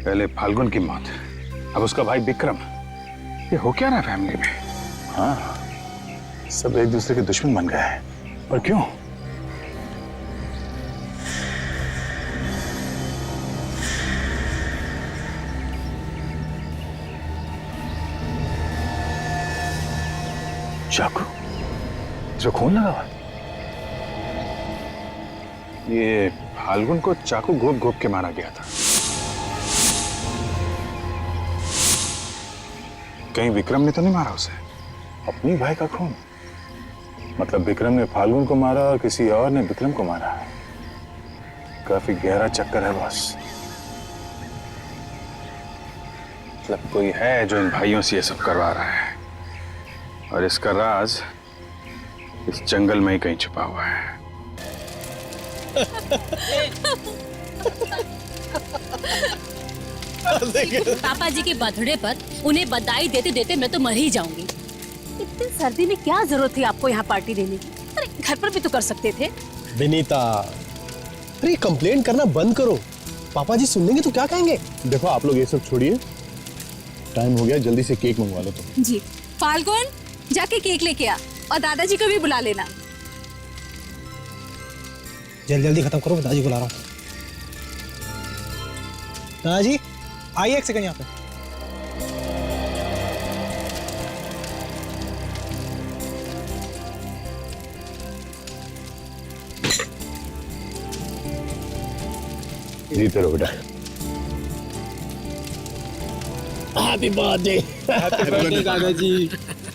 पहले फाल्गुन की मौत, अब उसका भाई विक्रम। ये हो क्या रहा है फैमिली में? हाँ, सब एक दूसरे के दुश्मन बन गए हैं। पर क्यों? चाकू, जो खून लगा हुआ। ये फाल्गुन को चाकू घोप घोप के मारा गया था। कहीं विक्रम ने तो नहीं मारा उसे? अपनी भाई का खून? मतलब विक्रम ने फाल्गुन को मारा और किसी और ने विक्रम को मारा है। काफी गहरा चक्कर है बॉस। मतलब कोई है जो इन भाइयों से ये सब करवा रहा है, और इसका राज इस जंगल में ही कहीं छुपा हुआ है। पापा जी के बर्थडे पर उन्हें बधाई देते देते मैं तो मर ही जाऊंगी। इतनी सर्दी में क्या जरूरत थी आपको यहाँ पार्टी देने की? अरे घर पर भी तो कर सकते थे। विनीता, अरे कंप्लेंट करना बंद करो। पापा जी सुन लेंगे तो क्या कहेंगे? देखो आप लोग ये सब छोड़िए, टाइम हो गया, जल्दी से केक मंगवा लो तुम। जी फाल्गुन, जाके केक लेके आ और दादाजी को भी बुला लेना। जल्दी खत्म करो, दादाजी को ला रहा हूँ। दादाजी आइए एक सेकंड यहाँ पे। जीते रहो बेटा। हैप्पी बर्थडे दादाजी।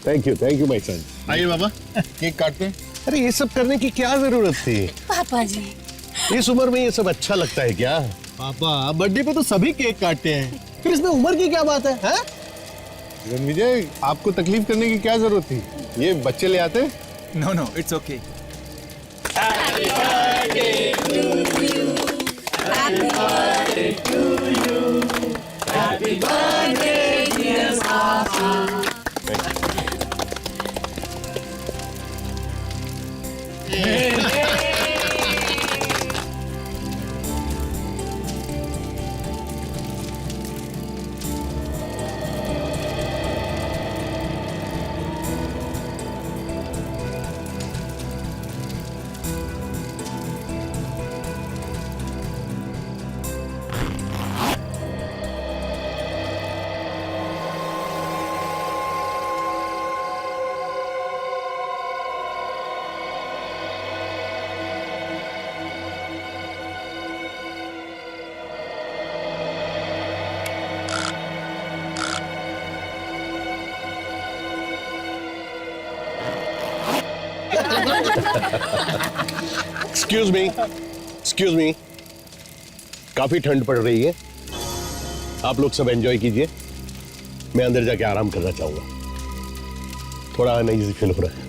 Thank you my son. आइए बाबा, केक काटते हैं। अरे ये सब करने की क्या जरूरत थी? पापा जी, इस उम्र में ये सब अच्छा लगता है क्या? पापा, बर्थडे पे तो सभी केक काटते हैं। फिर इसमें उम्र की क्या बात है? रणविजय, आपको तकलीफ करने की क्या जरूरत थी? ये बच्चे ले आते। No, no, it's okay. Excuse me, काफी ठंड पड़ रही है, आप लोग सब एंजॉय कीजिए। मैं अंदर जाके आराम करना चाहूंगा, थोड़ा अनईजी फील हो रहा है।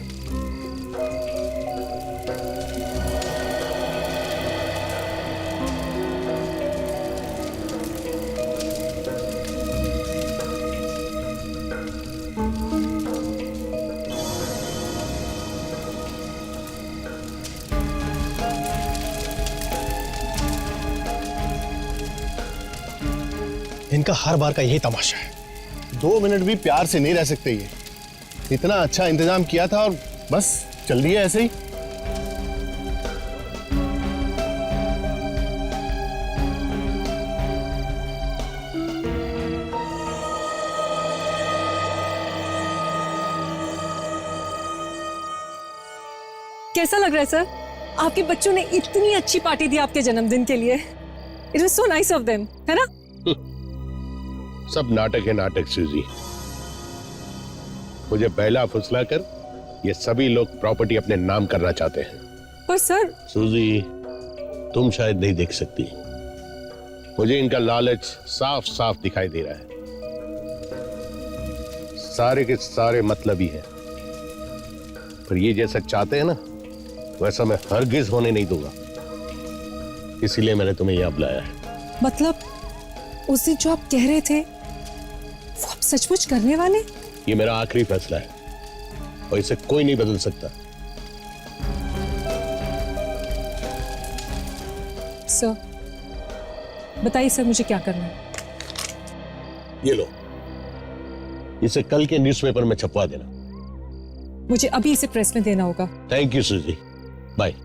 इनका हर बार का यही तमाशा है। 2 मिनट भी प्यार से नहीं रह सकते ये। इतना अच्छा इंतजाम किया था और बस चल दिया ऐसे ही। कैसा लग रहा है सर? आपके बच्चों ने इतनी अच्छी पार्टी दी आपके जन्मदिन के लिए। It was so nice of them, है ना? सब नाटक है नाटक सूजी। मुझे पहला फुसला कर ये सभी लोग प्रॉपर्टी अपने नाम करना चाहते हैं। पर सर, सूजी, तुम शायद नहीं देख सकती, मुझे इनका लालच साफ साफ दिखाई दे रहा है। सारे के सारे मतलबी हैं, पर ये जैसा चाहते हैं ना वैसा मैं हरगिज होने नहीं दूंगा। इसीलिए मैंने तुम्हें यहां बुलाया है। मतलब उस दिन जो आप कह रहे थे वो आप सचमुच करने वाले? ये मेरा आखिरी फैसला है और इसे कोई नहीं बदल सकता। सर बताइए सर, मुझे क्या करना है? ये लो, इसे कल के न्यूज़पेपर में छपवा देना। मुझे अभी इसे प्रेस में देना होगा। थैंक यू सूजी, बाय।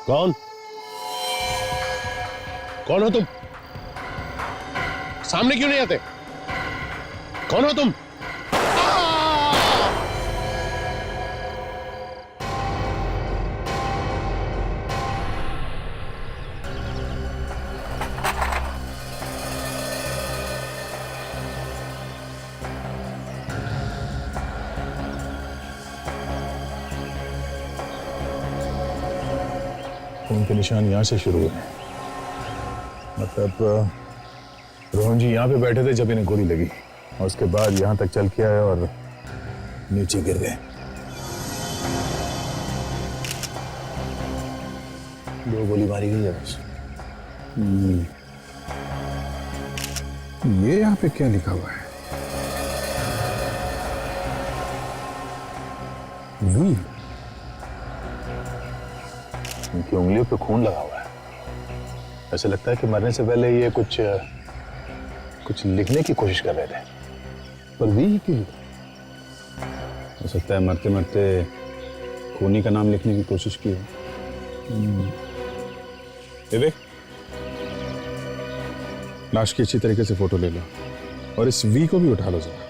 कौन कौन हो तुम? सामने क्यों नहीं आते? कौन हो तुम? खून के निशान यहाँ से शुरू हुए। मतलब रोहन जी यहाँ पे बैठे थे जब इन्हें गोली लगी और उसके बाद यहाँ तक चल के आए और नीचे गिर गए। 2 गोली मारी गई है बस। ये यहाँ पे क्या लिखा हुआ है? वी। उनकी उंगलियों पे खून लगा हुआ है। ऐसे लगता है कि मरने से पहले ये कुछ लिखने की कोशिश कर रहे थे। पर वी क्यों? हो सकता है मरते मरते खूनी का नाम लिखने की कोशिश की हो। विवेक, लाश की अच्छी तरीके से फोटो ले लो और इस वी को भी उठा लो जरा।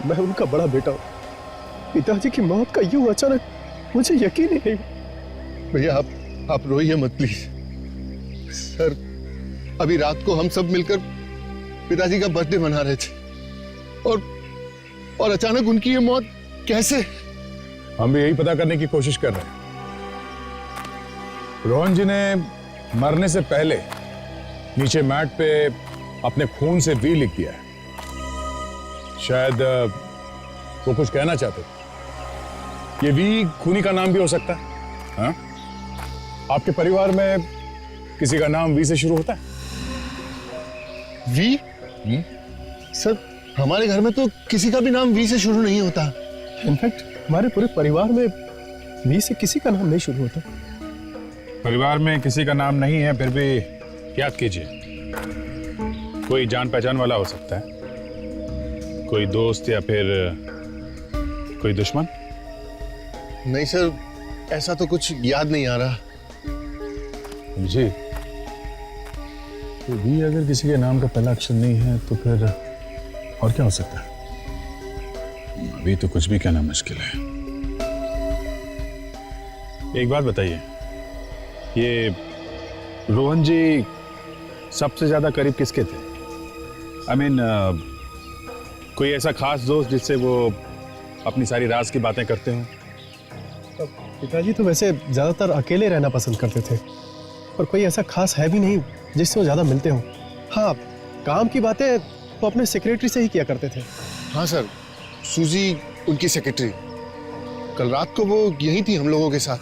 मैं उनका बड़ा बेटा हूं। पिताजी की मौत का यूं अचानक मुझे यकीन ही नहीं। भैया आप रोइए मत प्लीज। सर, अभी रात को हम सब मिलकर पिताजी का बर्थडे मना रहे थे और अचानक उनकी ये मौत कैसे? हम भी यही पता करने की कोशिश कर रहे हैं। रोहन जी ने मरने से पहले नीचे मैट पे अपने खून से वी लिख दिया है। शायद वो कुछ कहना चाहते थे। ये वी खूनी का नाम भी हो सकता है। हाँ? आपके परिवार में किसी का नाम वी से शुरू होता है? वी? सर, हमारे घर में तो किसी का भी नाम वी से शुरू नहीं होता। इनफैक्ट हमारे पूरे परिवार में वी से किसी का नाम नहीं शुरू होता। परिवार में किसी का नाम नहीं है, फिर भी याद कीजिए, कोई जान पहचान वाला हो सकता है, कोई दोस्त या फिर कोई दुश्मन। नहीं सर, ऐसा तो कुछ याद नहीं आ रहा। जी, तो भी अगर किसी के नाम का पहला अक्षर नहीं है तो फिर और क्या हो सकता है? अभी तो कुछ भी कहना मुश्किल है। एक बात बताइए, ये रोहन जी सबसे ज्यादा करीब किसके थे? आई मीन, कोई ऐसा खास दोस्त जिससे वो अपनी सारी राज की बातें करते हो? पिताजी तो वैसे ज्यादातर अकेले रहना पसंद करते थे और कोई ऐसा खास है भी नहीं जिससे वो ज्यादा मिलते हो। हाँ, काम की बातें वो अपने सेक्रेटरी से ही किया करते थे। हाँ सर, सूजी उनकी सेक्रेटरी। कल रात को वो यही थी हम लोगों के साथ।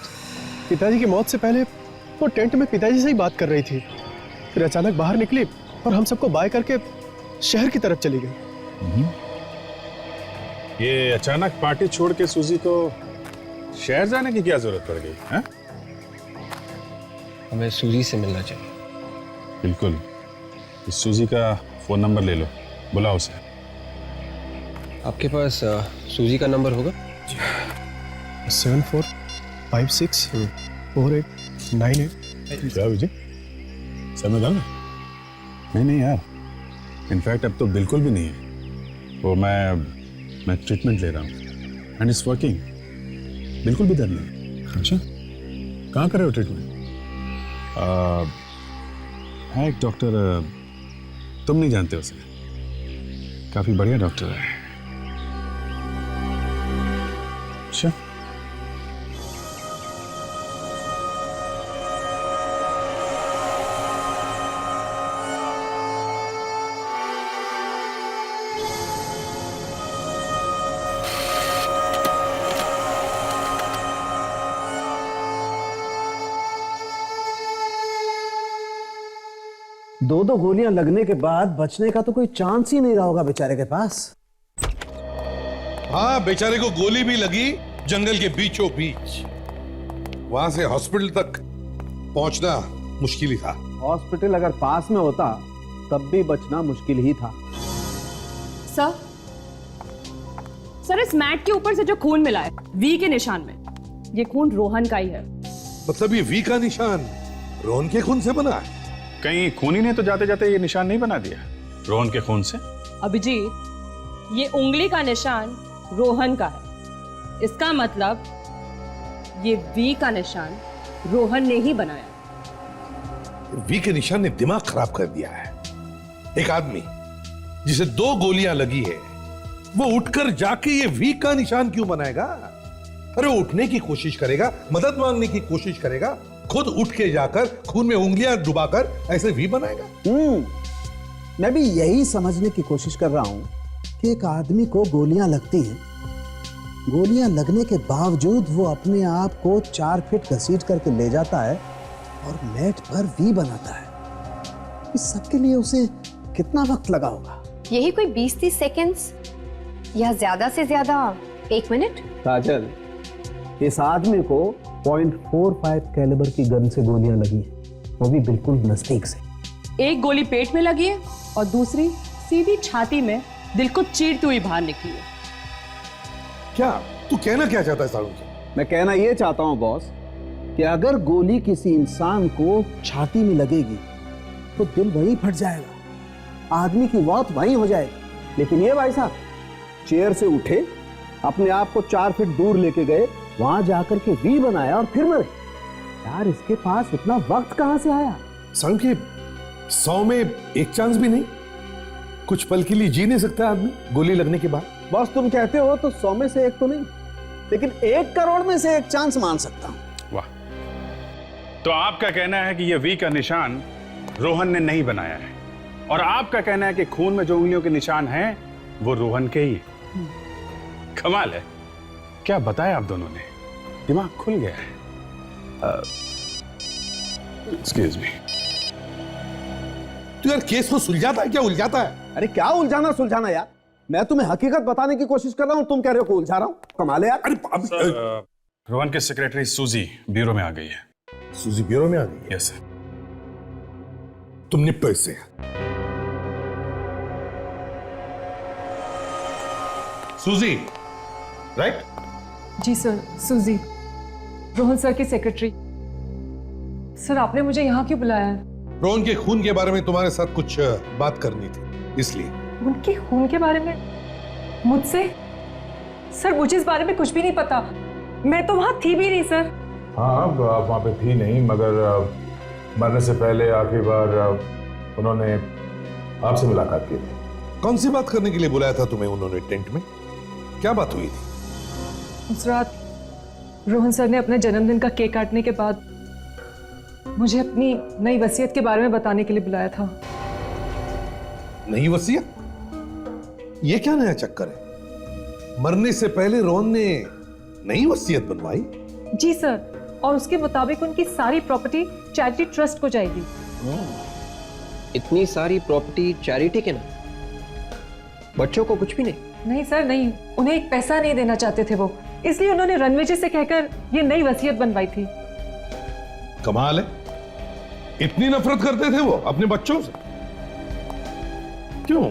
पिताजी की मौत से पहले वो टेंट में पिताजी से ही बात कर रही थी, फिर अचानक बाहर निकली और हम सबको बाय करके शहर की तरफ चली गई। ये अचानक पार्टी छोड़ के सूजी को शहर जाने की क्या जरूरत पड़ गई है? हमें सूजी से मिलना चाहिए। बिल्कुल, इस सूजी का फोन नंबर ले लो, बुलाओ उसे। आपके पास सूजी का नंबर होगा? 74564898। क्या विजय, समय था ना? नहीं यार, इनफैक्ट अब तो बिल्कुल भी नहीं है। वो मैं ट्रीटमेंट ले रहा हूँ एंड इट्स वर्किंग। बिल्कुल भी दर्द नहीं। अच्छा, कहाँ कर रहे हो ट्रीटमेंट? है एक डॉक्टर, तुम नहीं जानते उसे, काफी बढ़िया डॉक्टर है। अच्छा, दो गोलियां लगने के बाद बचने का तो कोई चांस ही नहीं रहा होगा बेचारे के पास। हाँ, बेचारे को गोली भी लगी जंगल के बीचों बीच। वहां से हॉस्पिटल तक पहुंचना मुश्किल ही था। हॉस्पिटल अगर पास में होता तब भी बचना मुश्किल ही था। सर इस मैट के ऊपर से जो खून मिला है वी के निशान में, ये खून रोहन का ही है। मतलब ये वी का निशान रोहन के खून से बना है? कहीं खूनी ने तो जाते जाते ये निशान नहीं बना दिया रोहन के खून से? अभिजीत, ये उंगली का निशान रोहन का है, इसका मतलब ये वी का निशान रोहन ने ही बनाया। वी के निशान ने दिमाग खराब कर दिया है। एक आदमी जिसे 2 गोलियां लगी है वो उठकर जाके ये वी का निशान क्यों बनाएगा? अरे उठने की कोशिश करेगा, मदद मांगने की कोशिश करेगा, खुद उठ के जाकर खून में उंगलियां डुबाकर ऐसे वी बनाएगा। मैं भी यही समझने की कोशिश कर रहा हूं कि एक आदमी को गोलियां लगती हैं, गोलियां लगने के बावजूद वो अपने आप को 4 फीट घसीट करके ले जाता है और मैट पर वी बनाता है। इस सब के लिए उसे कितना वक्त लगा होगा? यही कोई 20-30 सेकेंड्स या ज्यादा से ज्यादा 1 मिनट। काजल, इस आदमी को .45 कैलिबर की गन से गोलियां लगी हैं, वो भी बिल्कुल नजदीक से। एक गोली पेट में लगी है और दूसरी सीधी छाती में दिल को चीरती हुई बाहर निकली है। क्या तू कहना क्या चाहता है सारुण? मैं कहना यह चाहता हूं बॉस कि अगर गोली किसी इंसान को छाती में लगेगी तो दिल वहीं फट जाएगा, आदमी की मौत वहीं हो जाएगी। लेकिन ये भाई साहब चेयर से उठे, अपने आप को 4 फीट दूर लेके गए, वहां जाकर के वी बनाया और फिर मरे। यार इसके पास इतना वक्त कहां से आया? सारुण के 100 में 1 चांस भी नहीं? कुछ पल के लिए जी नहीं सकता आदमी गोली लगने के बाद? बॉस तुम कहते हो तो 100 में से 1 तो नहीं, लेकिन 1 करोड़ में से 1 चांस मान सकता हूं। वाह, तो आपका कहना है कि यह वी का निशान रोहन ने नहीं बनाया है, और आपका कहना है कि खून में जो उंगलियों के निशान हैं वो रोहन के ही। कमाल है, क्या बताया आप दोनों ने, दिमाग खुल गया है। Excuse me. तू यार केस को सुलझाता है क्या उलझाता है? अरे क्या उलझाना सुलझाना यार, मैं तुम्हें हकीकत बताने की कोशिश कर रहा हूं, तुम कह रहे हो कि उलझा रहा हूं। कमाल है यार। अरे रोहन के सेक्रेटरी सूजी ब्यूरो में आ गई है। सूजी ब्यूरो में आ गई? Yes sir. तुम निपटो इससे। सूजी, राइट? जी सर, सूजी, रोहन सर की सेक्रेटरी। सर आपने मुझे यहाँ क्यों बुलाया है? रोहन के खून के बारे में तुम्हारे साथ कुछ बात करनी थी, इसलिए। उनके खून के बारे में मुझसे? सर मुझे इस बारे में कुछ भी नहीं पता, मैं तो वहां थी भी नहीं सर। हाँ, आप वहाँ पे थी नहीं, मगर मरने से पहले आखिरी बार उन्होंने आपसे मुलाकात की थी। कौन सी बात करने के लिए बुलाया था तुम्हें उन्होंने टेंट में? क्या बात हुई थी? उस रात रोहन सर ने अपने जन्मदिन का केक काटने के बाद मुझे अपनी नई वसीयत के बारे में बताने के लिए बुलाया था। नई वसीयत? ये क्या नया चक्कर है? मरने से पहले रोहन ने नई वसीयत बनवाई? जी सर, और उसके मुताबिक उनकी सारी प्रॉपर्टी चैरिटी ट्रस्ट को जाएगी। इतनी सारी प्रॉपर्टी चैरिटी के ना, बच्चों को कुछ भी नहीं? नहीं सर नहीं, उन्हें एक पैसा नहीं देना चाहते थे वो, इसलिए उन्होंने रणवीर जी से कहकर ये नई वसीयत बनवाई थी। कमाल है, इतनी नफरत करते थे वो अपने बच्चों से? क्यों,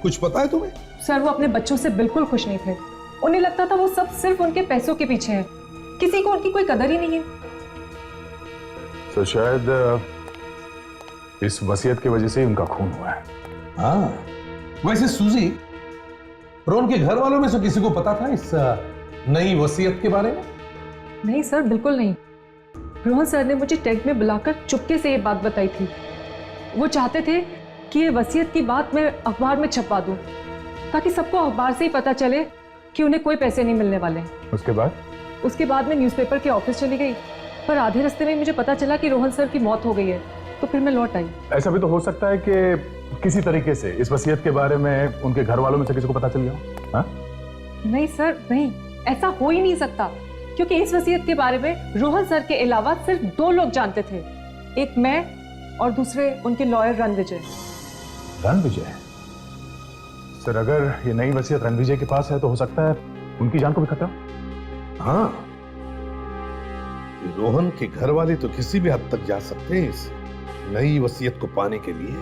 कुछ पता है तुम्हें? सर वो अपने बच्चों से बिल्कुल खुश नहीं थे, उन्हें लगता था वो सब सिर्फ उनके पैसों के पीछे है, किसी को उनकी कोई कदर ही नहीं है। तो शायद इस वसीयत की वजह से ही उनका खून हुआ है। हाँ, वैसे सूजी, रोहन के घर वालों में से किसी को पता था इस नई वसीयत के बारे में? नहीं सर, बिल्कुल नहीं। रोहन सर ने मुझे टेंट में बुलाकर चुपके से ये बात बताई थी। वो चाहते थे कि ये वसीयत की बात मैं अखबार में छपवा दूं, ताकि सबको अखबार से ही पता चले कि उन्हें कोई पैसे नहीं मिलने वाले। उसके बाद मैं न्यूज़पेपर के ऑफिस चली गई, पर आधे रास्ते में मुझे पता चला कि रोहन सर की मौत हो गई है, तो फिर मैं लौट आई। ऐसा भी तो हो सकता है कि किसी तरीके से इस वसीयत के बारे में उनके घर वालों में से किसी को पता चल गया हो। हाँ? नहीं सर, नहीं, ऐसा हो ही नहीं सकता, क्योंकि इस वसीयत के बारे में रोहन सर के अलावा सिर्फ 2 लोग जानते थे, एक मैं और दूसरे उनके लॉयर रणविजय। रणविजय? सर, अगर ये नई वसीयत रणविजय के पास है तो हो सकता है उनकी जान को भी खतरा। हाँ, ये रोहन के घर वाले तो किसी भी हद तक जा सकते हैं इस नई वसीयत को पाने के लिए।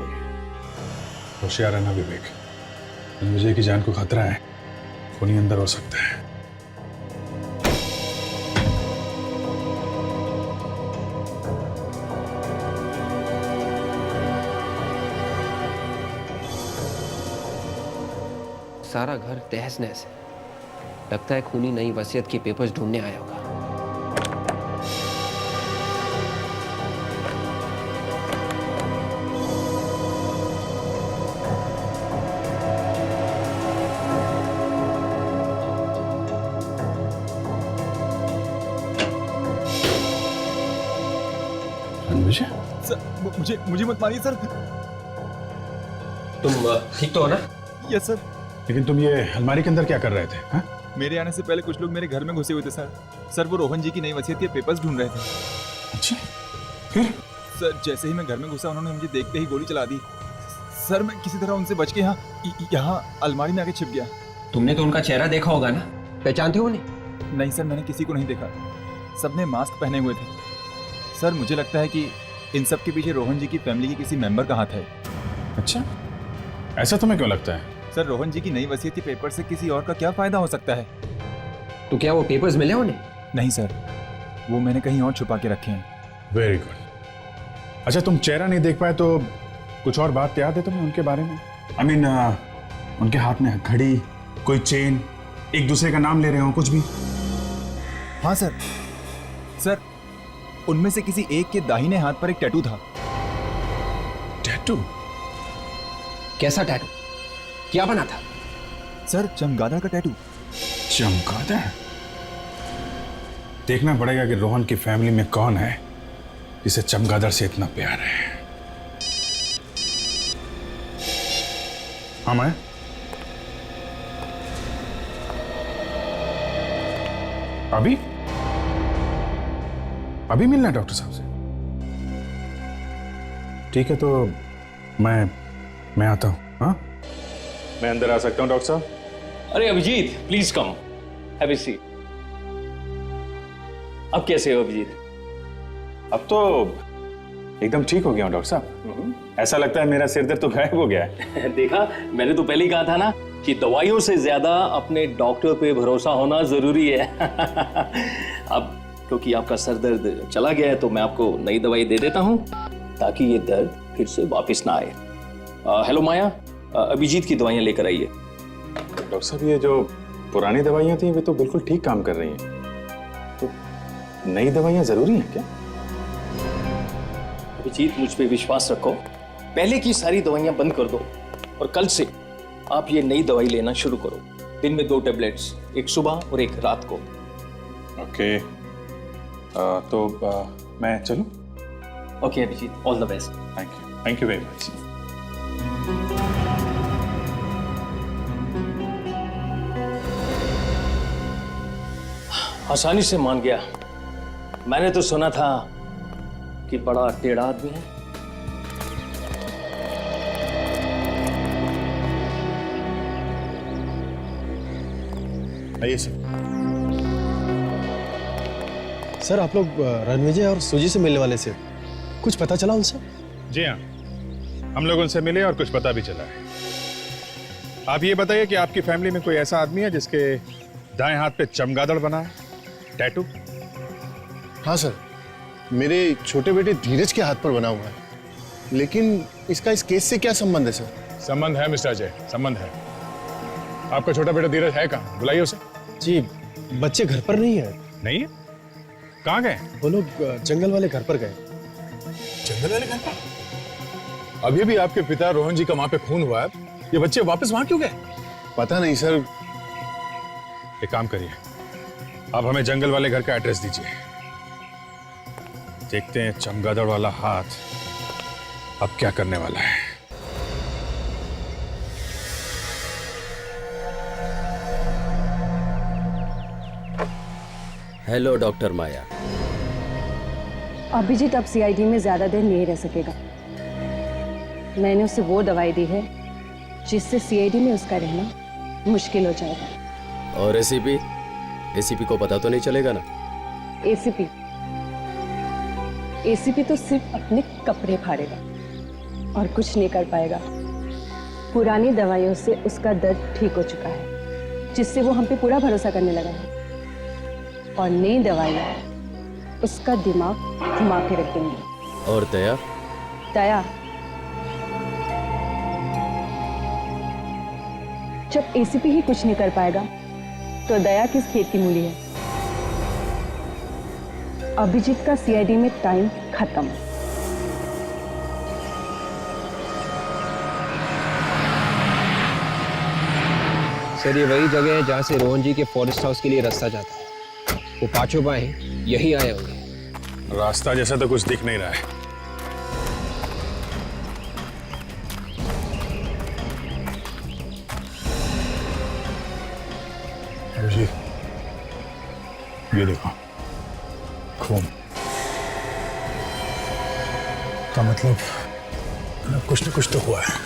होशियार रहना विवेक, रणविजय की जान को खतरा है, खूनी अंदर हो सकता है। सारा घर तहस नहस है। लगता है खूनी नई वसीयत के पेपर्स ढूंढने आया होगा। रणविजय? सर, मुझे मत मारिए सर। तुम ठीक तो हो ना? Yes sir. लेकिन तुम ये अलमारी के अंदर क्या कर रहे थे? हाँ? मेरे आने से पहले कुछ लोग मेरे घर में घुसे हुए थे सर। सर, वो रोहन जी की नई वसीयत के पेपर्स ढूंढ रहे थे। अच्छा, फिर? सर, जैसे ही मैं घर में घुसा उन्होंने मुझे देखते ही गोली चला दी। सर, मैं किसी तरह उनसे बच के यहाँ अलमारी में आके छिप गया। तुमने तो उनका चेहरा देखा होगा ना? पहचानते हो उन्हें? नहीं सर, मैंने किसी को नहीं देखा। सबने मास्क पहने हुए थे। सर, मुझे लगता है कि इन सब के पीछे रोहन जी की फैमिली के किसी मेंबर का हाथ है। अच्छा, ऐसा तुम्हें क्यों लगता है? सर, रोहन जी की नई वसीयत के पेपर से किसी और का क्या फायदा हो सकता है? तो क्या वो पेपर्स मिले उन्हें? नहीं सर, वो मैंने कहीं और छुपा के रखे हैं। Very good. अच्छा, तुम चेहरा नहीं देख पाए तो कुछ और बात याद है तुम्हें उनके बारे में? I mean, उनके हाथ में घड़ी, कोई चेन, एक दूसरे का नाम ले रहे हो, कुछ भी? हाँ सर। सर, उनमें से किसी एक के दाहिने हाथ पर एक टैटू था। टैटू? कैसा टैटू? क्या बना था? सर, चमगादड़ का टैटू। चमगादड़? देखना पड़ेगा कि रोहन की फैमिली में कौन है जिसे चमगादड़ से इतना प्यार है। हाँ, मैं अभी मिलना है डॉक्टर साहब से? ठीक है, तो मैं आता हूं। हाँ, मैं अंदर आ सकता हूं डॉक्टर साहब? अरे Abhijit, please come, have a seat. अब कैसे हो अभिजीत? अब तो एकदम ठीक हो गया हूं डॉक्टर साहब। ऐसा लगता है मेरा सिर दर्द तो गायब हो गया है। देखा, मैंने तो पहले ही कहा था ना कि दवाइयों से ज्यादा अपने डॉक्टर पे भरोसा होना जरूरी है। अब क्योंकि आपका सर दर्द चला गया है तो मैं आपको नई दवाई दे देता हूं ताकि ये दर्द फिर से वापस ना आए। हेलो माया, अभिजीत की दवाइयां लेकर आइए। डॉक्टर साहब, ये जो पुरानी दवाइयां थी वे तो बिल्कुल ठीक काम कर रही हैं, तो नई दवाइयां जरूरी हैं क्या? अभिजीत, मुझ पे विश्वास रखो, पहले की सारी दवाइयां बंद कर दो और कल से आप ये नई दवाई लेना शुरू करो। दिन में 2 टैबलेट्स, एक सुबह और एक रात को। ओके, तो मैं चलूं? Okay Abhijit, all the best. Thank you very much. आसानी से मान गया। मैंने तो सुना था कि बड़ा टेढ़ा आदमी है। आइए सर। सर, आप लोग रणविजय और सुजी से मिलने वाले थे, कुछ पता चला उनसे? जी हाँ, हम लोग उनसे मिले और कुछ पता भी चला है। आप ये बताइए कि आपकी फैमिली में कोई ऐसा आदमी है जिसके दाएं हाथ पे चमगादड़ बना है, टैटू? हाँ सर, मेरे छोटे बेटे धीरज के हाथ पर बना हुआ है, लेकिन इसका इस केस से क्या संबंध है सर? संबंध है मिस्टर अजय, संबंध है। आपका छोटा बेटा धीरज है कहाँ? बुलाइए उसे। जी, बच्चे घर पर नहीं है। नहीं है? कहाँ गए? वो लोग जंगल वाले घर पर गए। जंगल वाले घर पर? अभी भी आपके पिता रोहन जी का वहां पे खून हुआ है, ये बच्चे वापस वहां क्यों गए? पता नहीं सर। एक काम करिए, आप हमें जंगल वाले घर का एड्रेस दीजिए। देखते हैं चमगादड़ वाला हाथ अब क्या करने वाला है। हेलो डॉक्टर माया। अभिजीत अब सीआईडी में ज्यादा देर नहीं रह सकेगा। मैंने उसे वो दवाई दी है जिससे सीआईडी में उसका रहना मुश्किल हो जाएगा। और एसीपी? एसीपी को पता तो नहीं चलेगा ना? एसीपी तो सिर्फ अपने कपड़े फाड़ेगा और कुछ नहीं कर पाएगा। पुरानी दवाइयों से उसका दर्द ठीक हो चुका है, जिससे वो हम पे पूरा भरोसा करने लगा है। और नई दवाइयाँ उसका दिमाग घुमा के रख देंगी। और दया? दया जब एसीपी ही कुछ नहीं कर पाएगा तो दया किस खेत की मूली है। अभिजीत का सीआईडी में टाइम खत्म। सर ये वही जगह है जहां से रोहन जी के फॉरेस्ट हाउस के लिए रास्ता जाता है। वो पांचों भाई यही आए होंगे। रास्ता जैसा तो कुछ दिख नहीं रहा है। जी, ये देखो खून का मतलब कुछ न कुछ तो हुआ है।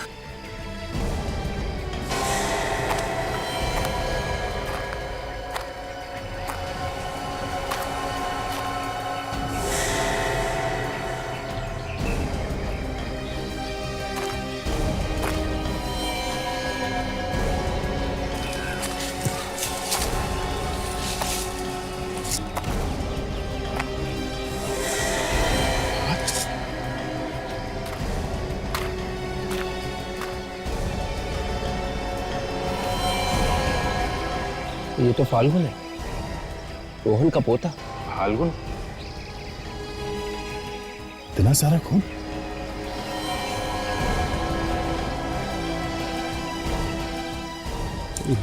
ये तो फाल्गुन है, रोहन का पोता। फाल्गुन? इतना सारा खून?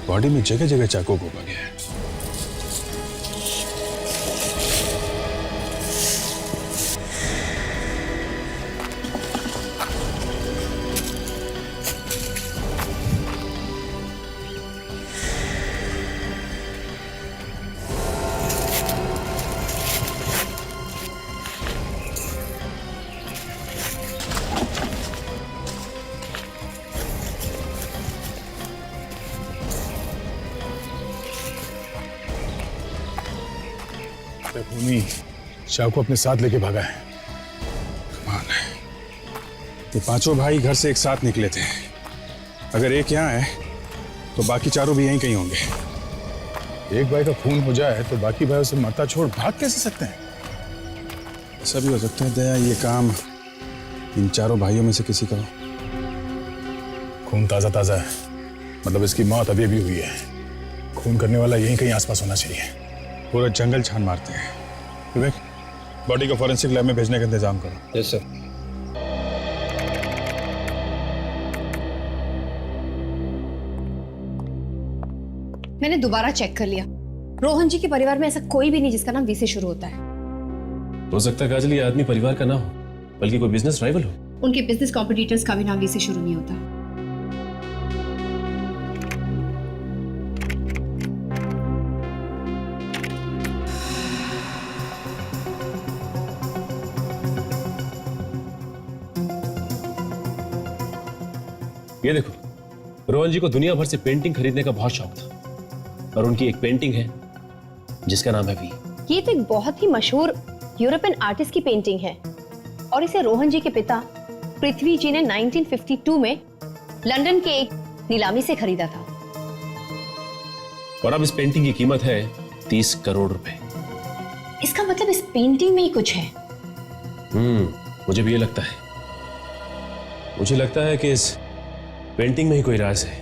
बॉडी में जगह जगह चाकू घुमा गया है। भूमि शाह को अपने साथ लेके भागा है। कमाल है, ये पांचों भाई घर से एक साथ निकले थे। अगर एक यहाँ है तो बाकी चारों भी यहीं कहीं होंगे। एक भाई का खून हो जाए तो बाकी भाई उसे माता छोड़ भाग कैसे सकते हैं? ऐसा भी हो सकता है दया, ये काम इन चारों भाइयों में से किसी का हो। खून ताजा ताजा है, मतलब इसकी मौत अभी अभी हुई है। खून करने वाला यहीं कहीं आसपास होना चाहिए। पूरा जंगल छान मारते हैं। विवेक, बॉडी को फॉरेंसिक लैब में भेजने का इंतजाम करो। Yes sir. मैंने दोबारा चेक कर लिया, रोहन जी के परिवार में ऐसा कोई भी नहीं जिसका नाम वी से शुरू होता है। हो सकता है काजल ये आदमी परिवार का ना हो, बल्कि कोई बिजनेस राइवल हो। उनके बिजनेस कॉम्पिटिटर्स का भी नाम वी से शुरू नहीं होता। ये देखो, रोहन जी को दुनिया भर से पेंटिंग खरीदने का बहुत शौक था, और उनकी एक पेंटिंग है जिसका नाम है वी। ये तो एक बहुत ही मशहूर यूरोपियन आर्टिस्ट की पेंटिंग है, और इसे रोहन जी के पिता पृथ्वी जी ने 1952 में लंदन के एक नीलामी से खरीदा था। और अब इस पेंटिंग की कीमत है 30 करोड़ रुपए। इसका मतलब इस पेंटिंग में ही कुछ है। मुझे भी ये लगता है। मुझे लगता है कि इस पेंटिंग में ही कोई राज है।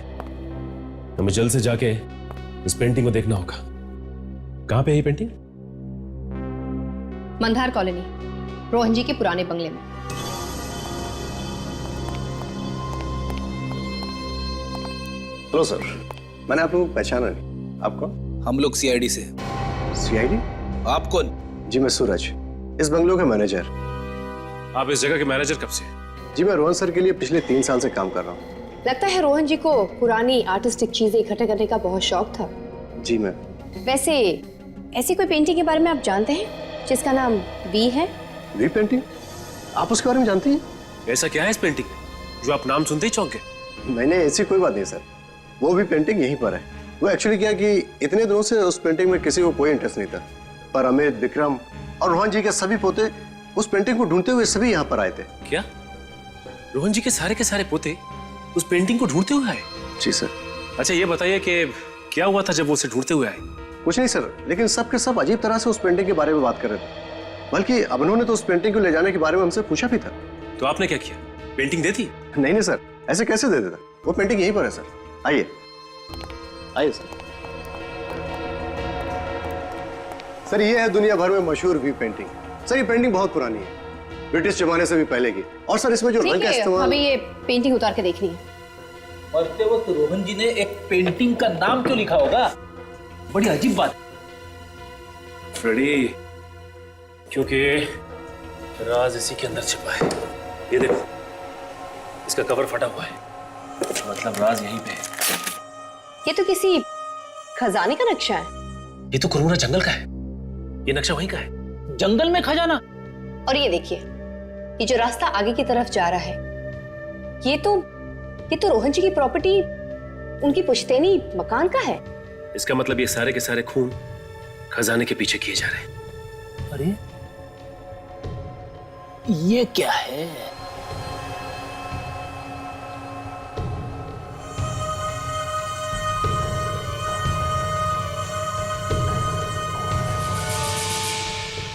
हमें जल्द से जाके इस पेंटिंग को देखना होगा। कहां पे है ये पेंटिंग? मंदार कॉलोनी, रोहन जी के पुराने बंगले में। हेलो सर, मैंने आप लोगों को पहचाना नहीं। आप कौन? हम लोग सीआईडी से। सीआईडी? आप कौन? जी मैं सूरज, इस बंगलों का मैनेजर। आप इस जगह के मैनेजर कब से? जी मैं रोहन सर के लिए पिछले 3 साल से काम कर रहा हूँ। लगता है रोहन जी को पुरानी आर्टिस्टिक चीजें इकट्ठा करने का बहुत शौक था। जी मैं। वैसे ऐसी कोई पेंटिंग के बारे में आप जानते हैं जिसका नाम वी है? V painting? आप उसके बारे में जानती हैं? ऐसा क्या है इस पेंटिंग में जो आप नाम सुनते ही चौंक गए? नहीं, ऐसी कोई बात नहीं सर, वो भी पेंटिंग यहीं पर है। वो एक्चुअली क्या कि इतने दिनों से उस पेंटिंग में किसी को कोई इंटरेस्ट नहीं था, पर अमित, विक्रम और रोहन जी के सभी पोते उस पेंटिंग को ढूंढते हुए सभी यहाँ पर आए थे। क्या रोहन जी के सारे पोते उस पेंटिंग को ढूंढते हुए आए? जी सर। अच्छा ये बताइए कि क्या हुआ था जब वो उसे ढूंढते हुए आए? कुछ नहीं सर, लेकिन सब के सब अजीब तरह से उस पेंटिंग के बारे में बात कर रहे थे। बल्कि अब उन्होंने तो उस पेंटिंग को ले जाने के बारे में हमसे पूछा भी था। तो आपने क्या किया? पेंटिंग दे दी? नहीं सर, ऐसे कैसे दे देता? वो पेंटिंग यहीं पर है सर। आइए आइए सर। सर ये है दुनिया भर में मशहूर वी पेंटिंग। सर ये पेंटिंग बहुत पुरानी है, ब्रिटिश जमाने से भी पहले की। और सर इसमें जो रंग का इस्तेमाल, हमें ये पेंटिंग उतार के देखनी है। मरते वक्त रोहन जी ने एक पेंटिंग का नाम क्यों लिखा होगा? बड़ी अजीब बात। फ्रेडी, क्योंकि राज इसी के अंदर छिपा है। ये देखो, इसका कवर फटा हुआ है, मतलब राज यहीं पे है। ये तो किसी खजाने का नक्शा है। ये तो कोरोना जंगल का है, ये नक्शा वहीं का है। जंगल में खजाना? और ये देखिए, ये जो रास्ता आगे की तरफ जा रहा है, ये तो रोहन जी की प्रॉपर्टी, उनकी पुश्तैनी मकान का है। इसका मतलब ये सारे के सारे खून खजाने के पीछे किए जा रहे हैं। अरे ये क्या है?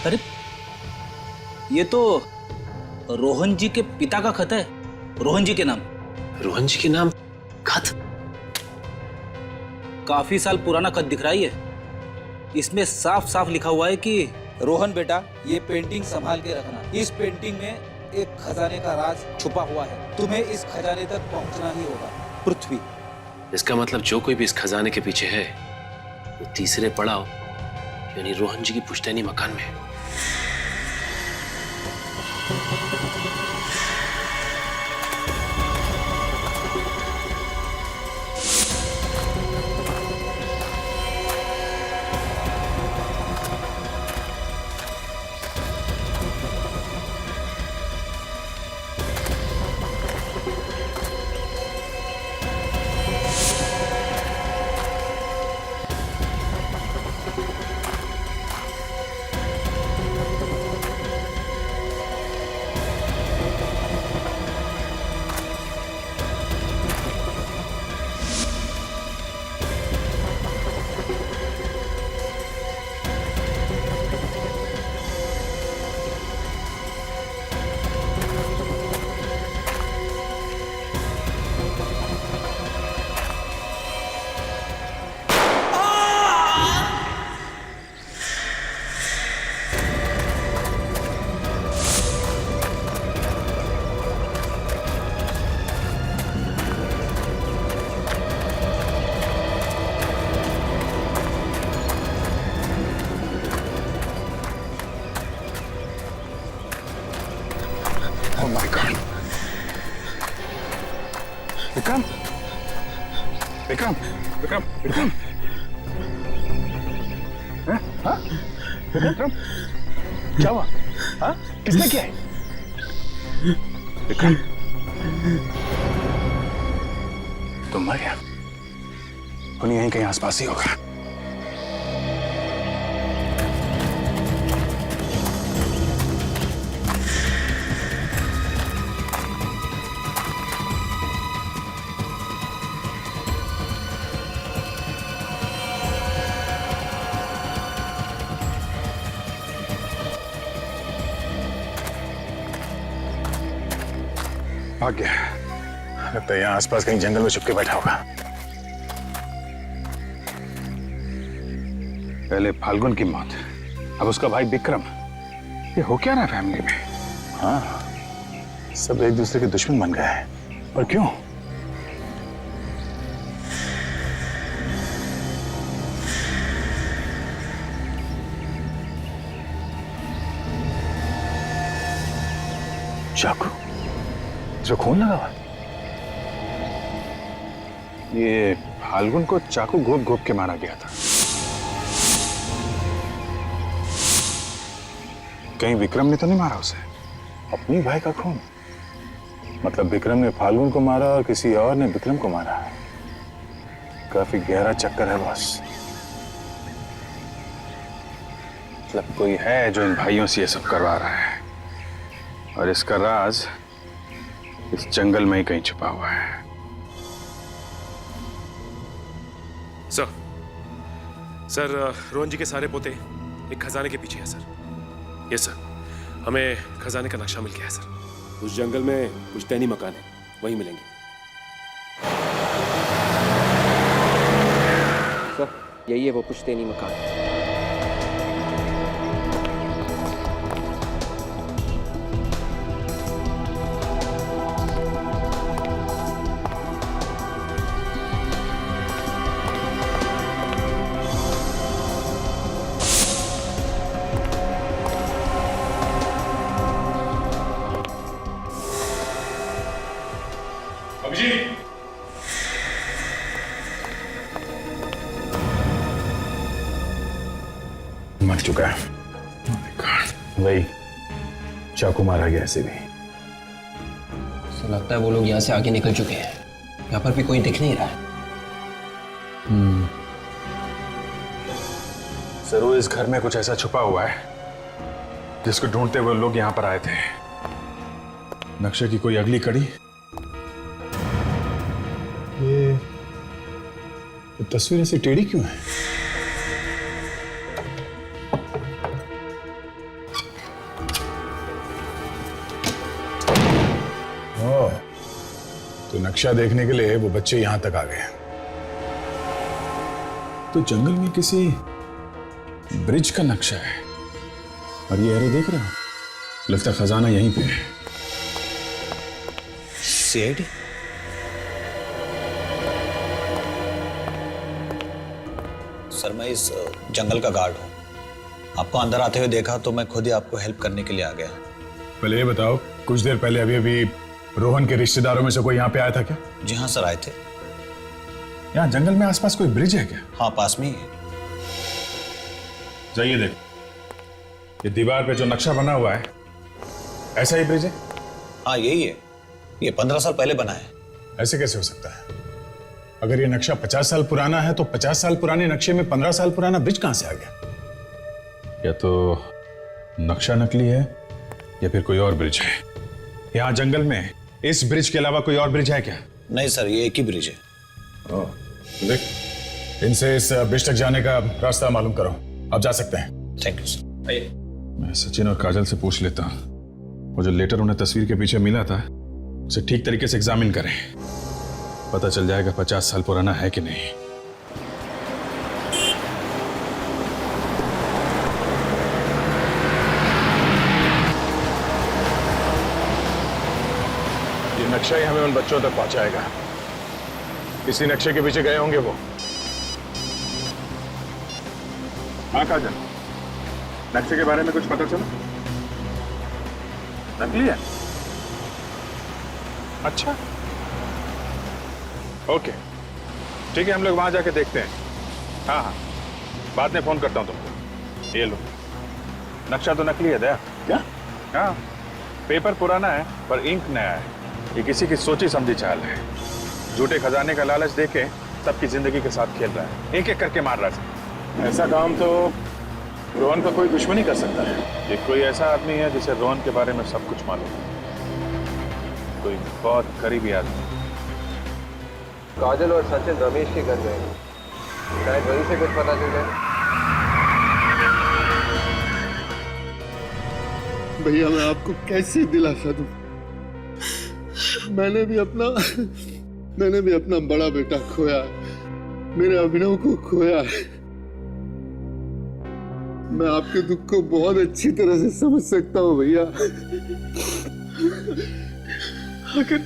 अरे ये तो रोहन जी के पिता का खत है, रोहन जी के नाम। रोहन जी के नाम खत? काफी साल पुराना खत दिख रहा है ये। इसमें साफ साफ लिखा हुआ है कि रोहन बेटा, ये पेंटिंग संभाल के रखना। इस पेंटिंग में एक खजाने का राज छुपा हुआ है, तुम्हें इस खजाने तक पहुंचना ही होगा। पृथ्वी। इसका मतलब जो कोई भी इस खजाने के पीछे है, वो तीसरे पड़ाव यानी रोहन जी की पुश्तैनी मकान में है। Oh my God. Vikram, Vikram, Vikram, Vikram, हाँ? विक्रम, क्या हुआ? हाँ? किसने किया है? विक्रम, तुम मर गया। खून यहीं कहीं आसपास ही होगा। भाग गया। लगता है यहाँ आसपास कहीं जंगल में छुप के बैठा होगा। पहले फाल्गुन की मौत, अब उसका भाई विक्रम। ये हो क्या रहा है फैमिली में? हाँ, सब एक दूसरे के दुश्मन बन गए हैं। और क्यों? चाकू जो खून लगा हुआ, ये फाल्गुन को चाकू घोप घोप के मारा गया था। कहीं विक्रम ने तो नहीं मारा उसे? अपनी भाई का खून, मतलब विक्रम ने फाल्गुन को मारा और किसी और ने विक्रम को मारा। काफी गहरा चक्कर है बॉस। मतलब कोई है जो इन भाइयों से ये सब करवा रहा है, और इसका राज इस जंगल में ही कहीं छुपा हुआ है। सर, रोहन जी के सारे पोते एक खजाने के पीछे है सर। यस सर, हमें खजाने का नक्शा मिल गया है सर। उस जंगल में कुछ तैनी मकान है, वहीं मिलेंगे। सर, यही है वो पुश्तैनी मकान। मर चुका है। वही चाकू मारा गया ऐसे भी। तो लगता है वो लोग यहाँ से आगे निकल चुके हैं। यहाँ पर भी कोई दिख नहीं रहा है। जरूर इस घर में कुछ ऐसा छुपा हुआ है जिसको ढूंढते हुए लोग यहाँ पर आए थे। नक्शे की कोई अगली कड़ी? ये तस्वीर ऐसी टेढ़ी क्यों है? तो नक्शा देखने के लिए वो बच्चे यहां तक आ गए। तो जंगल में किसी ब्रिज का नक्शा है, और ये एरो देख रहे हो? लगता खजाना यहीं पे है। सीआईडी? सर, मैं इस जंगल का गार्ड हूं। आपको अंदर आते हुए देखा तो मैं खुद ही आपको हेल्प करने के लिए आ गया। पहले ये बताओ, कुछ देर पहले अभी रोहन के रिश्तेदारों में से कोई यहाँ पे आया था क्या? जी हाँ सर, आए थे। यहाँ जंगल में आसपास कोई ब्रिज है क्या? हाँ, पास में ही है। जाइए देखो, ये दीवार पे जो नक्शा बना हुआ है, ऐसा ही ब्रिज है? हाँ, यही है। ये 15 साल पहले बना है। ऐसे कैसे हो सकता है? अगर ये नक्शा 50 साल पुराना है तो 50 साल पुराने नक्शे में 15 साल पुराना ब्रिज कहां से आ गया? या तो नक्शा नकली है या फिर कोई और ब्रिज है। यहाँ जंगल में इस ब्रिज के अलावा कोई और ब्रिज है क्या? नहीं सर, ये एक ही ब्रिज है। देख, इनसे इस ब्रिज तक जाने का रास्ता मालूम करो। आप जा सकते हैं। Thank you sir. आइए। मैं सचिन और काजल से पूछ लेता हूँ, वो जो लेटर उन्हें तस्वीर के पीछे मिला था उसे ठीक तरीके से एग्जामिन करें। पता चल जाएगा 50 साल पुराना है कि नहीं। ये नक्शा ही हमें उन बच्चों तक पहुंचाएगा। इसी नक्शे के पीछे गए होंगे वो। हाँ काजल, नक्शे के बारे में कुछ पता चला? नकली है? अच्छा, ओके, ठीक है, हम लोग वहां जाके देखते हैं। हाँ हाँ, बाद में फोन करता हूं तुमको। ये लो, नक्शा तो नकली है दया। क्या? हाँ, पेपर पुराना है पर इंक नया है। ये किसी की सोची समझी चाल है। झूठे खजाने का लालच देके सबकी जिंदगी के साथ खेल रहा है, एक एक करके मार रहा है। ऐसा काम तो रोहन का कोई दुश्मन ही कर सकता है। ये कोई ऐसा आदमी है जिसे रोहन के बारे में सब कुछ मालूम है, कोई बहुत करीबी आदमी। काजल और सचिन रमेश के घर गए, शायद वहीं से कुछ पता चल जाए। भैया, मैं आपको कैसे दिलासा दूं? मैंने भी अपना बड़ा बेटा खोया, मेरे अभिनव को खोया। मैं आपके दुख को बहुत अच्छी तरह से समझ सकता हूँ भैया। अगर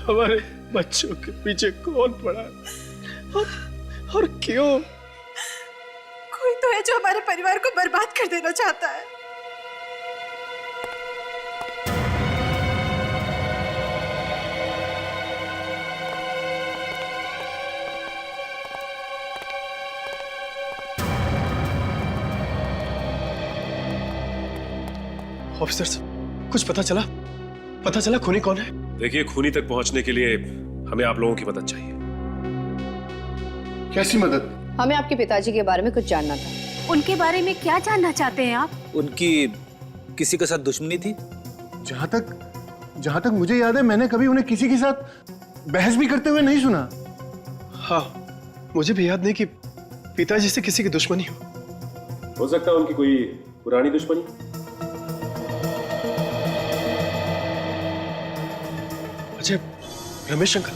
हमारे बच्चों के पीछे कौन पड़ा और क्यों? कोई तो है जो हमारे परिवार को बर्बाद कर देना चाहता है। ऑफिसर, कुछ पता चला खूनी कौन है? देखिए, खूनी तक पहुंचने के लिए हमें आप लोगों की मदद चाहिए। कैसी मदद? हमें आपके पिताजी के बारे में कुछ जानना था। उनके बारे में क्या जानना चाहते हैं आप? उनकी किसी के साथ दुश्मनी थी? जहां तक मुझे याद है, मैंने कभी उन्हें किसी के साथ बहस भी करते हुए नहीं सुना। हाँ, मुझे भी याद नहीं कि पिताजी से किसी की दुश्मनी हो सकता है उनकी कोई पुरानी दुश्मनी। अच्छा, रमेश अंकल।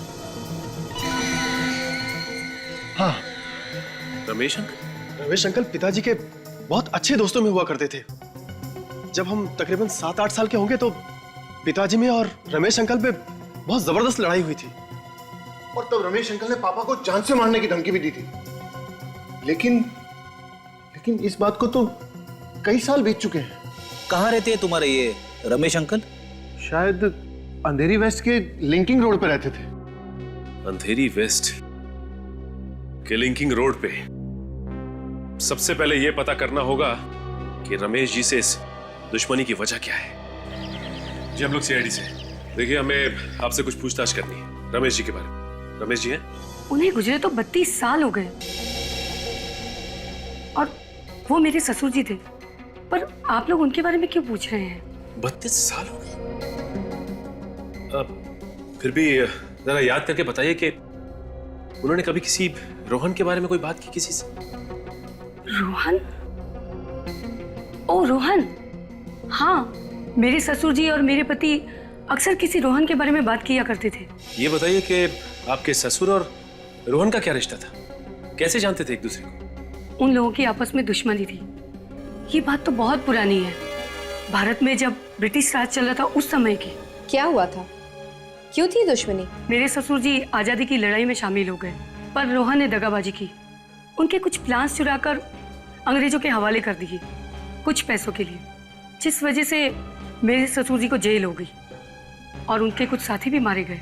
हाँ, रमेश अंकल पिताजी के बहुत अच्छे दोस्तों में हुआ करते थे। जब हम तकरीबन 7-8 साल के होंगे तो पिताजी में और रमेश अंकल पे बहुत जबरदस्त लड़ाई हुई थी। और तब रमेश अंकल ने पापा को जान से मारने की धमकी भी दी थी। लेकिन इस बात को तो कई साल बीत चुके हैं। कहाँ रहते हैं तुम्हारे ये रमेश अंकल? शायद अंधेरी वेस्ट के लिंकिंग रोड पे रहते थे। अंधेरी वेस्ट के लिंकिंग रोड पे? सबसे पहले यह पता करना होगा कि रमेश जी से इस दुश्मनी की वजह क्या है। जी, हम लोग सीआईडी से। देखिए, हमें आपसे कुछ पूछताछ करनी है रमेश जी के बारे में। रमेश जी हैं? उन्हें गुजरे तो 32 साल हो गए और वो मेरे ससुर जी थे, पर आप लोग उनके बारे में क्यों पूछ रहे हैं? 32 साल हो गए? फिर भी जरा याद करके बताइए कि उन्होंने कभी किसी रोहन के बारे में कोई बात की किसी से? रोहन? ओ रोहन, हाँ, मेरे ससुर जी और मेरे पति अक्सर किसी रोहन के बारे में बात किया करते थे। ये बताइए कि आपके ससुर और रोहन का क्या रिश्ता था? कैसे जानते थे एक दूसरे को? उन लोगों की आपस में दुश्मनी थी। ये बात तो बहुत पुरानी है, भारत में जब ब्रिटिश राज चल रहा था उस समय की। क्या हुआ था? क्यों थी दुश्मनी? मेरे ससुर जी आजादी की लड़ाई में शामिल हो गए, पर रोहन ने दगाबाजी की। उनके कुछ प्लान्स चुराकर अंग्रेजों के हवाले कर दिए कुछ पैसों के लिए, जिस वजह से मेरे ससुर जी को जेल हो गई और उनके कुछ साथी भी मारे गए।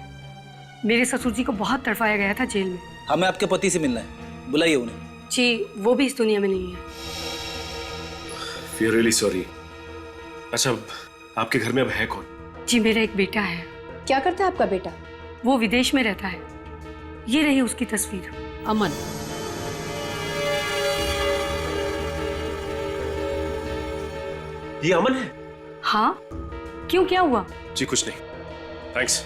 मेरे ससुर जी को बहुत तड़पाया गया था जेल में। हमें आपके पति से मिलना है, बुलाइए उन्हें। जी, वो भी इस दुनिया में नहीं है। We are really sorry। अच्छा, आपके घर में अब है कौन? जी, मेरा एक बेटा है। क्या करता है आपका बेटा? वो विदेश में रहता है। ये रही उसकी तस्वीर। अमन। ये अमन है? हाँ, क्यों, क्या हुआ? जी कुछ नहीं, थैंक्स।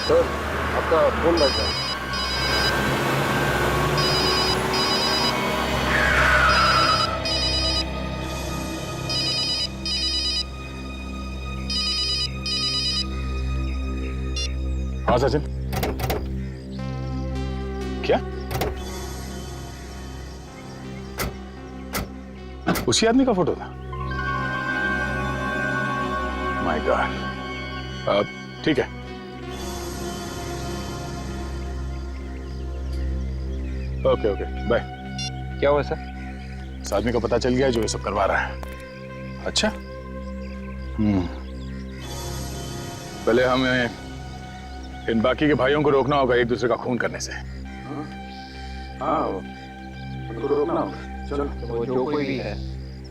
सर, आपका फोन बज रहा है। हाँ सचिन, क्या उसी आदमी का फोटो था? My God. ठीक है, ओके बाय। क्या हुआ सर? इस आदमी का पता चल गया जो ये सब करवा रहा है। अच्छा, पहले हमें इन बाकी के भाइयों को रोकना होगा एक दूसरे का खून करने से। हाँ, उनको रोकना होगा। चलो, वो जो कोई भी है,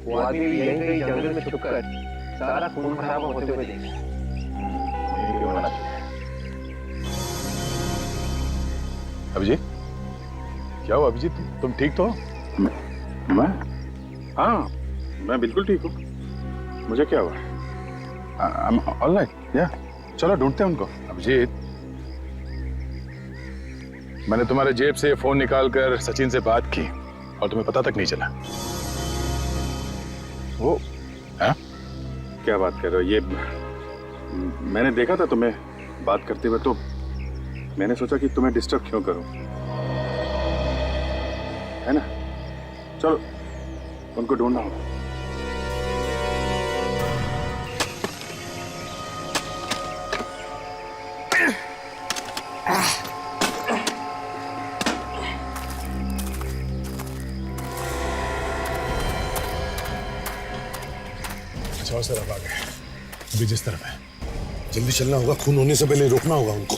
वो आदमी भी यहीं कहीं जंगल में छुपकर सारा खून खराब होते हुए देखे। अभिजीत, क्या हुआ अभिजीत? तुम ठीक तो? मैं? हाँ, मैं बिल्कुल ठीक हूँ। मुझे क्या हुआ? I'm all right, yeah। चलो ढूंढते हैं उनको। अभिजीत, मैंने तुम्हारे जेब से फोन निकालकर सचिन से बात की। और तुम्हें पता तक नहीं चला। वो हाँ? क्या बात कर रहे हो? ये मैंने देखा था तुम्हें बात करते हुए, तो मैंने सोचा कि तुम्हें डिस्टर्ब क्यों करूं, है ना? चलो उनको ढूंढना होगा। अच्छा सर, अब आ गए। अभी जिस तरफ है जल्दी चलना होगा, खून होने से पहले रोकना होगा उनको।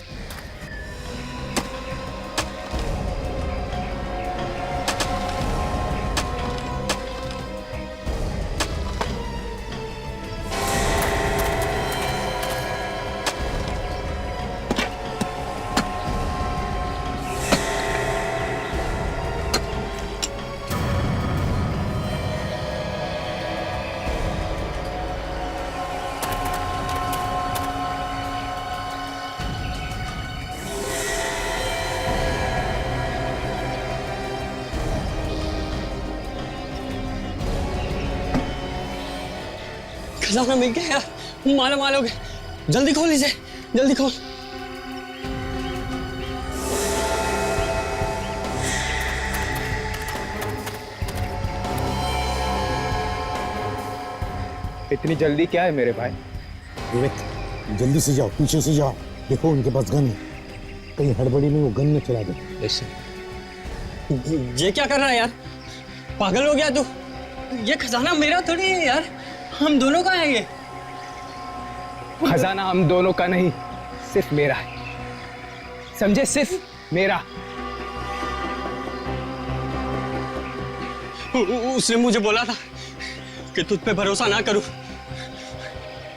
खजाना मिल गया यार, माला माल हो गए। जल्दी खोल इसे, जल्दी खोल। इतनी जल्दी क्या है मेरे भाई? विवेक, जल्दी से जाओ, पीछे से जाओ। देखो उनके पास गन है, कहीं हड़बड़ी में वो गन न चला दे। ये क्या कर रहा है यार? पागल हो गया तू? ये खजाना मेरा थोड़ी है यार, हम दोनों का है ये। खजाना हम दोनों का नहीं, सिर्फ मेरा है, समझे? सिर्फ मेरा। उसने मुझे बोला था कि तुझ पे भरोसा ना करूं।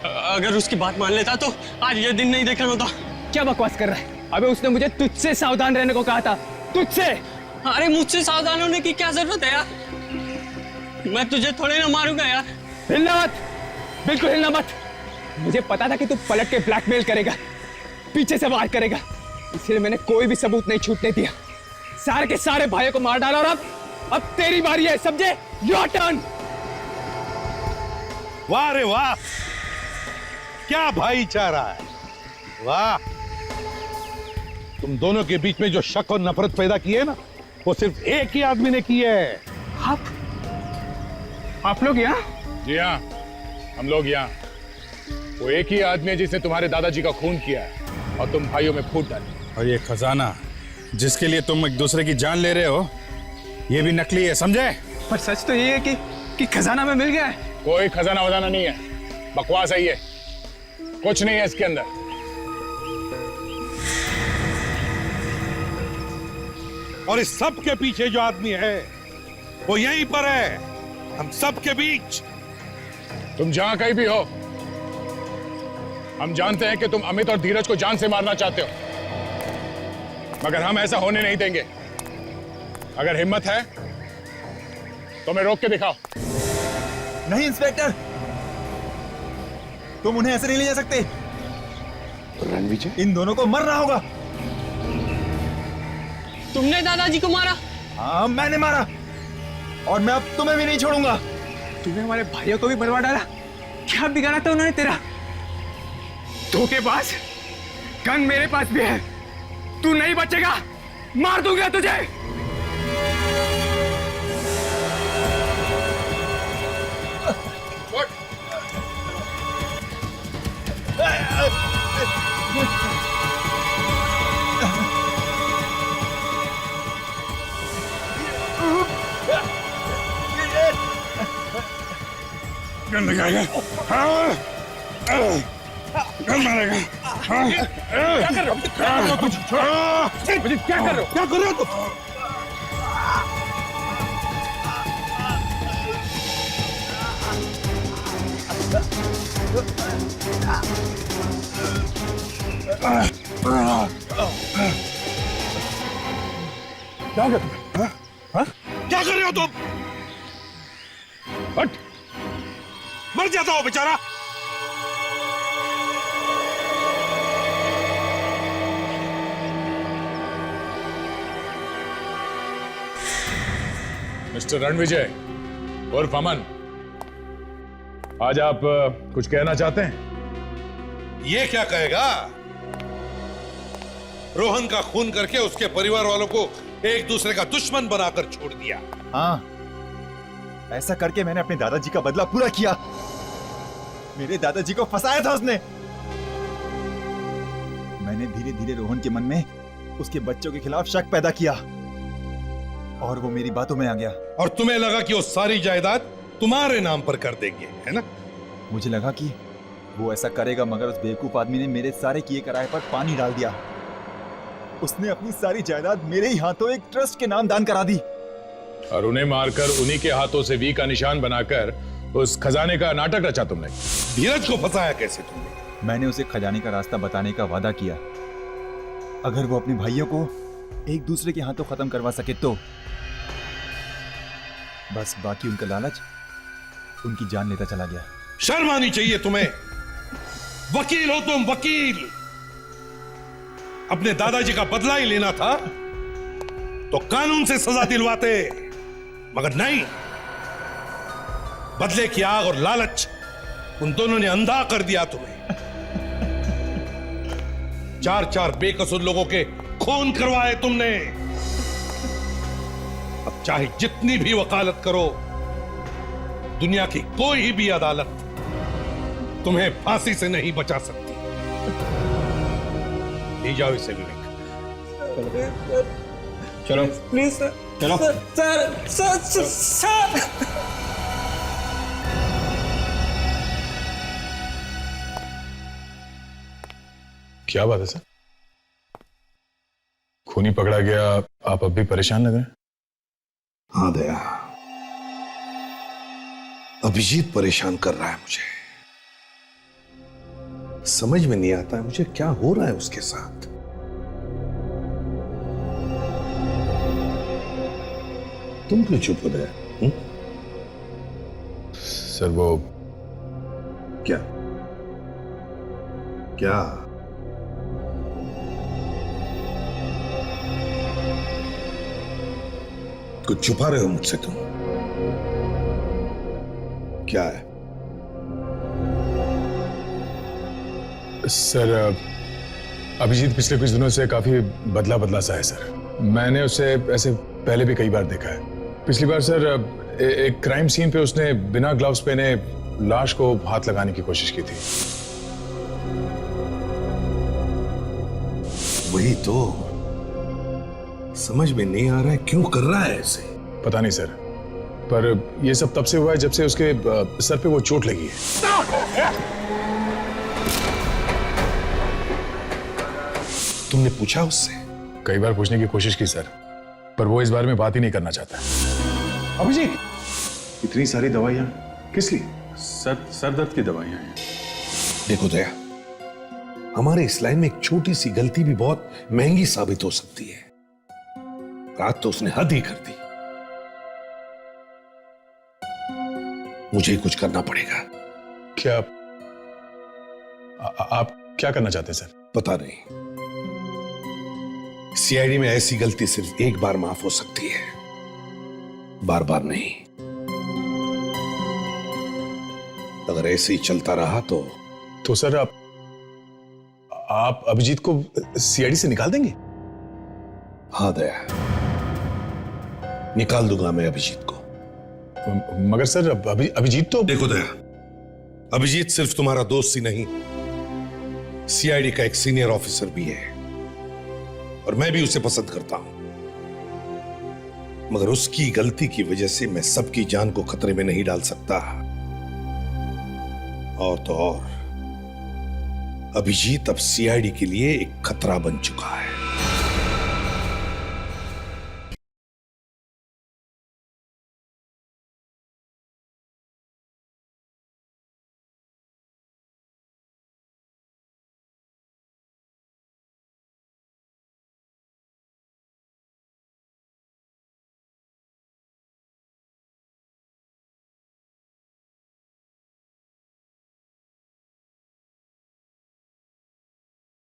अगर उसकी बात मान लेता तो आज ये दिन नहीं देखना होता। क्या बकवास कर रहा है? अबे उसने मुझे तुझसे सावधान रहने को कहा था, तुझसे। अरे मुझसे सावधान होने की क्या जरूरत है यार? मैं तुझे थोड़े ना मारूंगा यार। हिलना मत, बिल्कुल हिलना मत। मुझे पता था कि तू पलट के ब्लैकमेल करेगा, पीछे से वार करेगा, इसलिए मैंने कोई भी सबूत नहीं छूटने दिया। सारे के सारे भाइयों को मार डाला और अब तेरी बारी है, समझे? Your turn. वाह रे वाह, क्या भाईचारा है, वाह। तुम दोनों के बीच में जो शक और नफरत पैदा की है ना, वो सिर्फ एक ही आदमी ने की है। आप लोग यहाँ? जी हाँ, हम लोग यहाँ। वो एक ही आदमी है जिसने तुम्हारे दादाजी का खून किया है और तुम भाइयों में फूट डाली। और ये खजाना जिसके लिए तुम एक दूसरे की जान ले रहे हो, ये भी नकली है, समझे? पर सच तो ये है कि खजाना में मिल गया है। कोई खजाना वजाना नहीं है, बकवास है ये, कुछ नहीं है इसके अंदर। और इस सब के पीछे जो आदमी है वो यहीं पर है, हम सब के बीच। तुम जहां कहीं भी हो, हम जानते हैं कि तुम अमित और धीरज को जान से मारना चाहते हो, मगर हम ऐसा होने नहीं देंगे। अगर हिम्मत है तो मैं रोक के दिखाओ। नहीं इंस्पेक्टर, तुम उन्हें ऐसे नहीं ले जा सकते। रणविजय, इन दोनों को मरना होगा। तुमने दादाजी को मारा? हाँ, मैंने मारा, और मैं अब तुम्हें भी नहीं छोड़ूंगा। तूने हमारे भाइयों को भी मरवा डाला। क्या बिगाड़ा था उन्होंने तेरा? धोखेबाज, गन मेरे पास भी है, तू नहीं बचेगा, मार दूंगा तुझे। गन लगाएगा? हाँ, गन मारेगा? हाँ, क्या कर रहे हो? क्या कर रहे हो तुम? क्या कर रहे हो तुम? क्या कर रहे हो तुम? हट, मर जाता हो बेचारा। मिस्टर रणविजय उर्फ अमन, आज आप कुछ कहना चाहते हैं? ये क्या कहेगा? रोहन का खून करके उसके परिवार वालों को एक दूसरे का दुश्मन बनाकर छोड़ दिया। हाँ, ऐसा करके मैंने अपने दादाजी का बदला पूरा किया। मेरे दादाजी को फंसाया था उसने। मैंने धीरे धीरे रोहन के मन में उसके बच्चों के खिलाफ शक पैदा किया और वो मेरी बातों में आ गया। और तुम्हें लगा कि वो सारी जायदाद तुम्हारे नाम पर कर देंगे, है ना? मुझे लगा कि वो ऐसा करेगा, मगर उस बेवकूफ आदमी ने मेरे सारे किए कराए पर पानी डाल दिया। उसने अपनी सारी जायदाद मेरे ही हाथों एक ट्रस्ट के नाम दान करा दी और उन्हें मारकर उन्हीं के हाथों से वी का निशान बनाकर उस खजाने का नाटक रचा तुमने। धीरज को फंसाया कैसे तुमने? मैंने उसे खजाने का रास्ता बताने का वादा किया। अगर वो अपने भाइयों को एक दूसरे के हाथों खत्म करवा सके तो। बस बाकी उनका लालच उनकी जान लेता चला गया। शर्म आनी चाहिए तुम्हें। वकील हो तुम, वकील। अपने दादाजी का बदला ही लेना था तो कानून से सजा दिलवाते, मगर नहीं। बदले की आग और लालच उन दोनों ने अंधा कर दिया तुम्हें। 4-4 बेकसूर लोगों के खून करवाए तुमने। अब चाहे जितनी भी वकालत करो, दुनिया की कोई भी अदालत तुम्हें फांसी से नहीं बचा सकती। ले जाओ इसे विवेक। चलो प्लीज सर। चलो। सर। क्या बात है सर? खूनी पकड़ा गया, आप अब भी परेशान लग रहे हैं? हाँ दया, अभिजीत परेशान कर रहा है मुझे। समझ में नहीं आता है मुझे क्या हो रहा है उसके साथ। तुम क्यों चुप हो गए? सर वो क्या क्या कुछ छुपा रहे हो मुझसे तुम? क्या है? सर अभिजीत पिछले कुछ दिनों से काफी बदला बदला सा है सर। मैंने उसे ऐसे पहले भी कई बार देखा है। पिछली बार सर एक क्राइम सीन पे उसने बिना ग्लव्स पहने लाश को हाथ लगाने की कोशिश की थी। वही तो समझ में नहीं आ रहा है क्यों कर रहा है ऐसे। पता नहीं सर, पर यह सब तब से हुआ है जब से उसके सर पे वो चोट लगी है। तुमने पूछा उससे? कई बार पूछने की कोशिश की सर, पर वो इस बारे में बात ही नहीं करना चाहता। अभिजीत, इतनी सारी दवाइयां किस लिए? सर दर्द की दवाइयां हैं। देखो दया, हमारे इस लाइन में एक छोटी सी गलती भी बहुत महंगी साबित हो सकती है। रात तो उसने हद ही कर दी। मुझे ही कुछ करना पड़ेगा। क्या आप क्या करना चाहते हैं सर? पता नहीं। सीआईडी में ऐसी गलती सिर्फ एक बार माफ हो सकती है, बार बार नहीं। अगर ऐसे ही चलता रहा तो सर आप अभिजीत को सीआईडी से निकाल देंगे? हाँ दया, निकाल दूंगा मैं अभिजीत को। मगर सर अभिजीत तो। देखो दया, अभिजीत सिर्फ तुम्हारा दोस्त ही नहीं, सीआईडी का एक सीनियर ऑफिसर भी है और मैं भी उसे पसंद करता हूं। मगर उसकी गलती की वजह से मैं सबकी जान को खतरे में नहीं डाल सकता। और तो और अभिजीत अब सीआईडी के लिए एक खतरा बन चुका है।